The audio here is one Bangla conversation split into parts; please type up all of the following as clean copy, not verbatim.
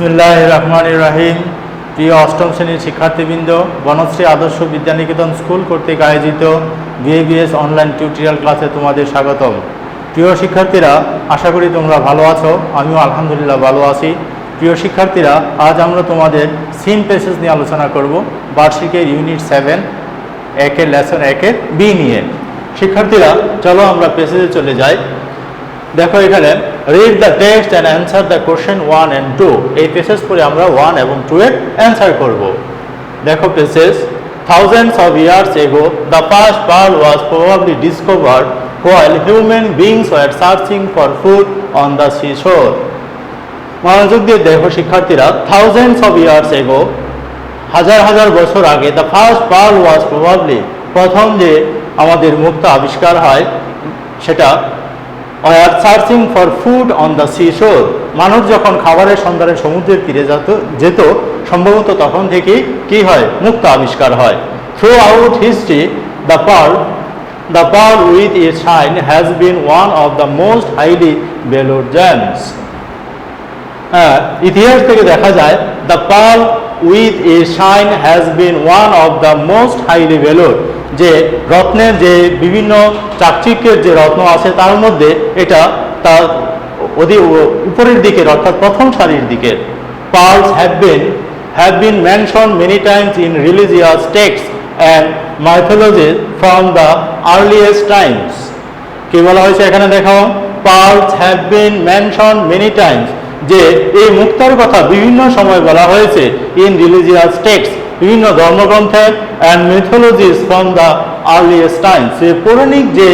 বিসমিল্লাহির রহমানির রহিম। প্রিয় অষ্টম শ্রেণীর শিক্ষার্থীবৃন্দ, বনশ্রী আদর্শ বিদ্যানিকেতন স্কুল কর্তৃক আয়োজিত বিএবিএস অনলাইন টিউটোরিয়াল ক্লাসে তোমাদের স্বাগতম। প্রিয় শিক্ষার্থীরা, আশা করি তোমরা ভালো আছো। আমিও আলহামদুলিল্লাহ ভালো আছি। প্রিয় শিক্ষার্থীরা, আজ আমরা তোমাদের সিন প্যাসেজ নিয়ে আলোচনা করব, বার্ষিকের ইউনিট 7 একের লেসন 1-এর বি নিয়ে। শিক্ষার্থীরা, চলো আমরা প্যাসেজে চলে যাই। দেখো এখানে read the text and answer the question 1 and 2। এই প্যাসেজ পড়ে আমরা 1 এবং 2 এর অ্যান্সার করব। দেখো passage, thousands of years ago the first pearl was probably discovered while human beings were searching for food on the seashore। মনোযোগ দিয়ে দেখো শিক্ষার্থীরা, thousands of years ago, হাজার হাজার বছর আগে, the first pearl was probably, প্রথম যে আমাদের মুক্তা আবিষ্কার হয় সেটা were searching for food on the seashore। মানুষ যখন খাবারের সন্ধানে সমুদ্রের তীরে যেত সম্ভবত তখন থেকেই কি হয়, মুক্তা আবিষ্কার হয়। Throughout history the pearl with its shine has been one of the most highly valued gems। ইতিহাস থেকে দেখা যায় the pearl with its shine has been one of the most highly valued, যে রত্নের যে বিভিন্ন চাকচিক্যের যে রত্ন আছে তার মধ্যে এটা তার উপরের দিকের অর্থাৎ প্রথম সারির দিকের। Pearls have been mentioned many times in religious texts and mythologies from the earliest times। কি বলা হয়েছে এখানে দেখো, Pearls have been mentioned many times, যে এই মুক্তার কথা বিভিন্ন সময় বলা হয়েছে ইন রিলিজিয়াস টেক্সট, বিভিন্ন ধর্মগ্রন্থে, and mythologies from the earliest times, যে পৌরাণিক যে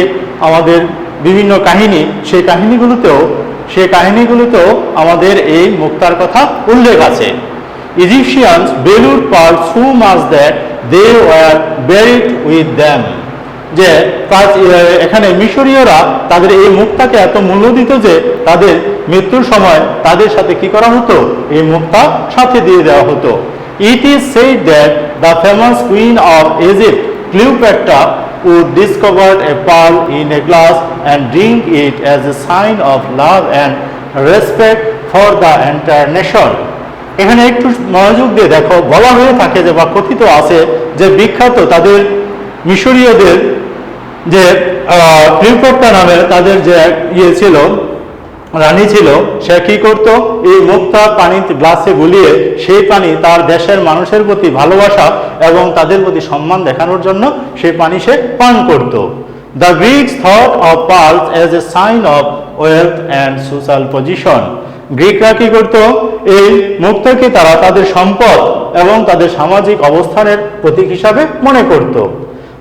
আমাদের বিভিন্ন কাহিনী সেই কাহিনীগুলোতেও আমাদের এই মুক্তার কথা উল্লেখ আছে। Egyptians valued pearls so much that they were buried with them, যে এখানে মিশরীয়রা তাদের এই মুক্তাকে এত মূল্য দিত যে তাদের মৃত্যুর সময় তাদের সাথে কি করা হতো, এই মুক্তা সাথে দিয়ে দেওয়া হতো। It is said that the famous queen of Egypt, Cleopatra, would discover a pearl in a glass and drink it as a sign of love and respect for the entire nation। এখানে একটু মনোযোগ দিয়ে দেখো, বলা হয়ে থাকে যে বা কথিত আছে যে বিখ্যাত তাদের মিশরীয়দের যে ক্লিওপেট্রা নামের তাদের যে ছিল, রানী ছিল, সে কি করত, এই মুক্তা পানি গ্লাসে গুলিয়ে সেই পানি তার দেশের মানুষের প্রতি ভালোবাসা এবং তাদের প্রতি সম্মান দেখানোর জন্য সেই পানি সে পান করত। The Greeks thought of pearls as a sign of wealth and social position. গ্রিকরা কি করত, এই মুক্তাকে তারা তাদের সম্পদ এবং তাদের সামাজিক অবস্থানের প্রতীক হিসাবে মনে করত।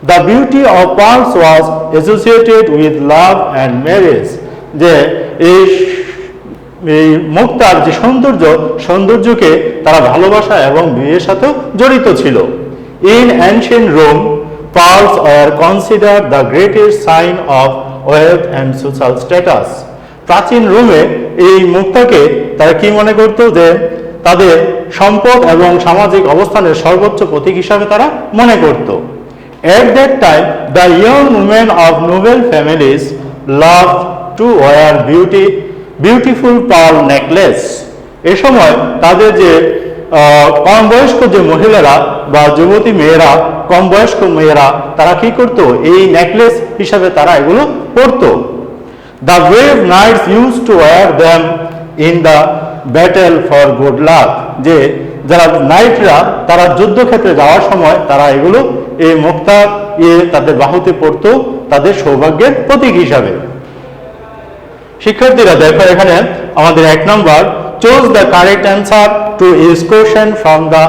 The beauty of pearls was associated with love and marriage, যে এই মুক্তার যে সৌন্দর্যকে তারা ভালোবাসা এবং বিয়ের সাথেও জড়িত ছিল। In ancient Rome, pearls were considered the greatest sign of wealth and social status। প্রাচীন রোমে এই মুক্তাকে তারা কি মনে করত, যে তাদের সম্পদ এবং সামাজিক অবস্থানের সর্বোচ্চ প্রতীক হিসাবে তারা মনে করত। At that time, the young women of noble families loved to wear beautiful pearl necklace। এ সময় তাদের যে কম বয়স্ক যে মহিলারা বা যুবতী মেয়েরা, কম বয়স্ক মেয়েরা, তারা কি করত, এই নেকলেস হিসাবে তারা এগুলো পরত। The brave knights used to wear them in the battle for good luck, যে যারা নাইটরা তারা যুদ্ধক্ষেত্রে যাওয়ার সময় তারা এগুলো এই মুক্তা তাদের বাহুতে পড়ত তাদের সৌভাগ্যের প্রতীক হিসাবে। শিক্ষার্থীরা দেখো এখানে আমাদের 1 নম্বর, choose the correct answer to each question from the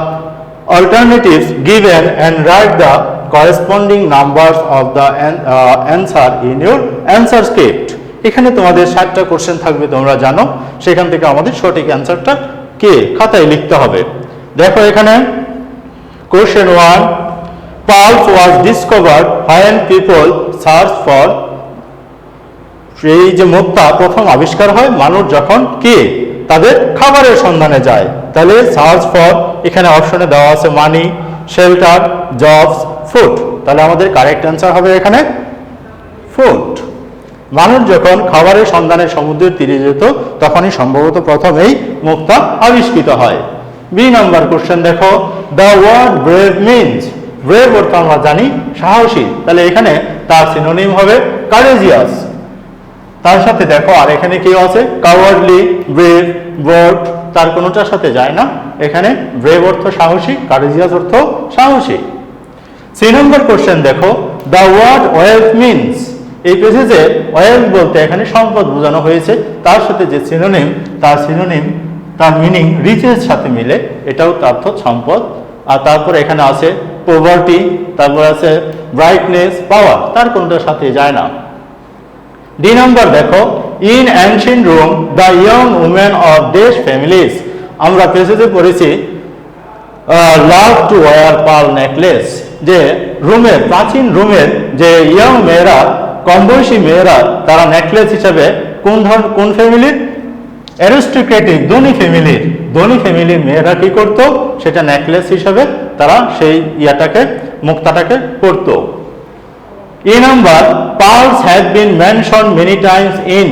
alternatives given and write the corresponding numbers of the answer in your answer script. এখানে তোমাদের 7টা কোশ্চেন থাকবে, তোমরা জানো, সেখান থেকে আমাদের সঠিক অ্যান্সারটা কে খাতায় লিখতে হবে। দেখো এখানে question 1, pearls was discovered when people search for, এই যে মুক্তা প্রথম আবিষ্কার হয় মানুষ যখন কি তাদের খাবারের সন্ধানে যায়। তাহলে সার্চ ফর, এখানে অপশনে দেওয়া আছে মানি, শেল্টার, জবস, ফুড। তাহলে আমাদের কারেক্ট অ্যান্সার হবে এখানে ফুড। মানুষ যখন খাবারের সন্ধানে সমুদ্রের তীরে যেত তখনই সম্ভবত প্রথম এই মুক্তা আবিষ্কৃত হয়। বি নাম্বার কোশ্চেন দেখো, the word brave means, brave অর্থ আমরা জানি সাহসী, তাহলে এখানে তার সিনোনিম হবে কারেজিয়াস। তার সাথে দেখো আর এখানে কি আছে, কাওয়ার্ডলি, ব্রেভ, বোল্ড, তার কোনোটার সাথে যায় না। এখানে ব্রেভ অর্থ সাহসী, কারেজিয়াস অর্থ সাহসী। সি নম্বর কোশ্চেন দেখো, দ্য ওয়ার্ড ওয়েলথ মিনস, এই পেজে ওয়েলথ বলতে এখানে সম্পদ বোঝানো হয়েছে, তার সাথে যে সিনোনিম তার মিনিং রিচের সাথে মিলে, এটাও তার অর্থ সম্পদ। আর তারপরে এখানে আছে পভার্টি, তারপর আছে ব্রাইটনেস, পাওয়ার, তার কোনটার সাথে যায় না। ডি নাম্বার দেখো, in ancient Rome the young women of these families, আমরা পেজে পড়েছি love to wear pearl necklace, যে রোমের, প্রাচীন রোমের যে ইয়ং মেয়েরা, কম বয়সী মেয়েরা, তারা নেকলেস হিসাবে কোন ফ্যামিলির, অ্যারিস্টোক্রেটিক ধনী ফ্যামিলির মেয়েরা কি করতো, সেটা নেকলেস হিসাবে তারা সেই মুক্তাটাকে পরতো। E number, pearls have been mention many Times in,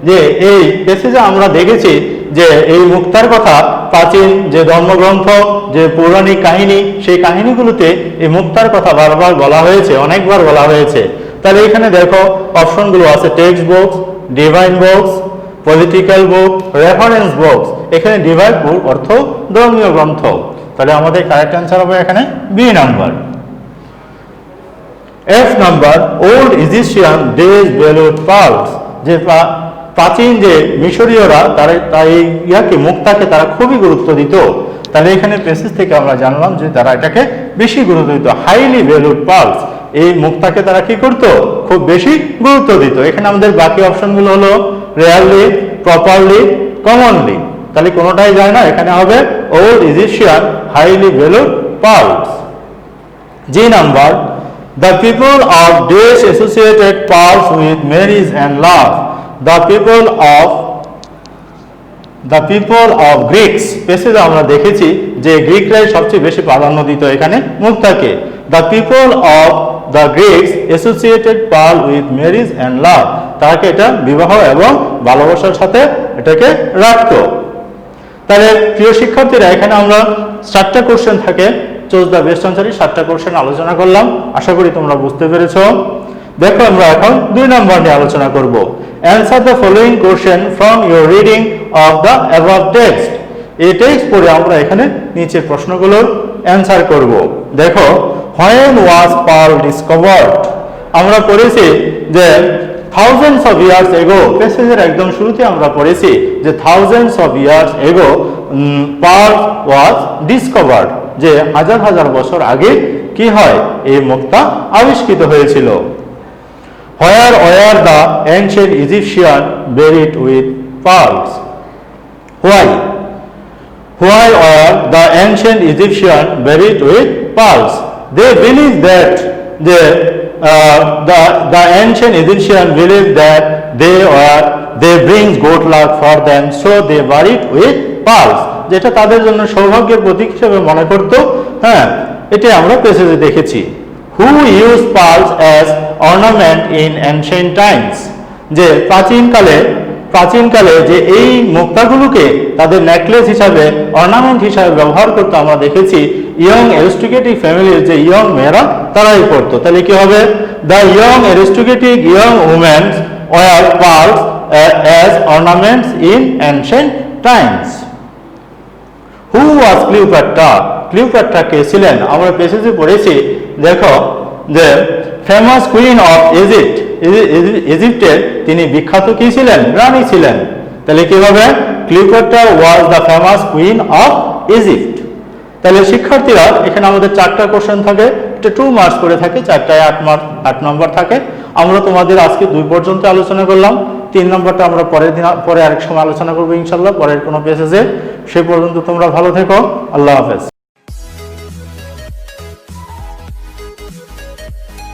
যে এই পেসেজে আমরা দেখেছি যে এই মুক্তার কথা প্রাচীন যে ধর্মগ্রন্থ, যে পৌরাণিক কাহিনী, সেই কাহিনীগুলোতে এই মুক্তার কথা বারবার বলা হয়েছে, অনেকবার বলা হয়েছে। তাহলে এখানে দেখো অপশনগুলো আছে, text books, divine books, political book, reference books. এখানে ডিভাইন বুক অর্থ ধর্মীয় গ্রন্থ, তাহলে আমাদের কারেক্ট অ্যান্সার হবে এখানে B number. F number, old Egyptian days valued pearls, যে প্রাচীন যে মিশরীয়রা তারা মুক্তাকে তারা খুবই গুরুত্ব দিত। তাহলে এখানে প্রেসেস থেকে আমরা জানলাম যে তারা এটাকে বেশি গুরুত্ব দিত, হাইলি ভ্যালুড পার্লস, এই মুক্তাকে তারা কি করত, খুব বেশি গুরুত্ব দিত। এখানে আমাদের বাকি অপশনগুলো হলো রেয়ারলি, প্রপারলি, কমনলি, তাহলে কোনোটাই যায় না, এখানে হবে old Egyptian highly valued pearls. G number, the people of Desh associated pearls with marriage and love. The people of Greeks, পেসেজে আমরা দেখেছি যে গ্রিকরাই সবচেয়ে বেশি প্রাধান্য দিত এখানে মুক্তাকে। The people of the Greeks associated pearl with marriage and love, তাকে এটা বিবাহ এবং ভালোবাসার সাথে এটাকে রাখতো। তাহলে প্রিয় শিক্ষার্থীরা, এখানে আমরা 7টা কোশ্চেন থাকে, চুজ দ্য বেস্ট আনসার, 7টা কোশ্চেন আলোচনা করলাম, আশা করি তোমরা বুঝতে পেরেছো। দেখো আমরা এখন 2 নম্বর নিয়ে আলোচনা করব। Answer the following question from your reading of the above text, এই টেক্সট পড়ে আমরা এখানে নিচের প্রশ্নগুলোর অ্যান্সার করব। দেখো, হোয়েন ওয়াজ পার্ল ডিসকভার্ড, আমরা পড়েছি যে থাউজেন্ডস অফ ইয়ার্স এগো, প্যাসেজের একদম শুরুতে আমরা পড়েছি যে thousands of years ago pearl was discovered, যে হাজার হাজার বছর আগে কি হয়, এই মুক্তা আবিষ্কৃত হয়েছিল। Where were the ancient Egyptian buried with pearls, why were the ancient Egyptian buried with pearls, they believe that the ancient Egyptian believed that they brings good luck for them, so they buried with pearls, যেটা তাদের জন্য সৌভাগ্যের প্রতীক হিসেবে মনে করত। হ্যাঁ, এটা আমরা পেসেজে দেখেছি। Who use pearls as ornament in ancient times, যে প্রাচীনকালে যে এই মুক্তাগুলোকে তাদের নেকলেস হিসাবে, অর্নামেন্ট হিসাবে ব্যবহার করতে আমরা দেখেছি ইয়ং অ্যারিস্টোক্রেটিক ফ্যামিলির যে ইয়ং মেয়েরা তারাই পড়তো। তাহলে কি হবে, the young aristocratic young women's wear pearls as ornaments in ancient times. Who was Cleopatra, Cleopatra কে ছিলেন, আমরা পেসেজে পড়েছি। দেখো যে ফেমাস কুইন অফ ইজিপ্ট, ইজিপ্টের তিনি বিখ্যাত কি ছিলেন, রানী ছিলেন। তাহলে কি হবে, Cleopatra was the famous queen of Egypt. তাহলে শিক্ষার্থীরা, এখানে আমাদের 4টা কোশ্চেন থাকে, এটা 2 মার্কস করে থাকে, 4টায় 8 নম্বর থাকে। আমরা তোমাদের আজকে 2 পর্যন্ত আলোচনা করলাম, 3 নম্বরটা আমরা পরে আরেক সময় আলোচনা করবো ইনশাল্লাহ, পরের কোনো পেসেজে। সে পর্যন্ত তোমরা ভালো থেকো, আল্লাহ হাফেজ।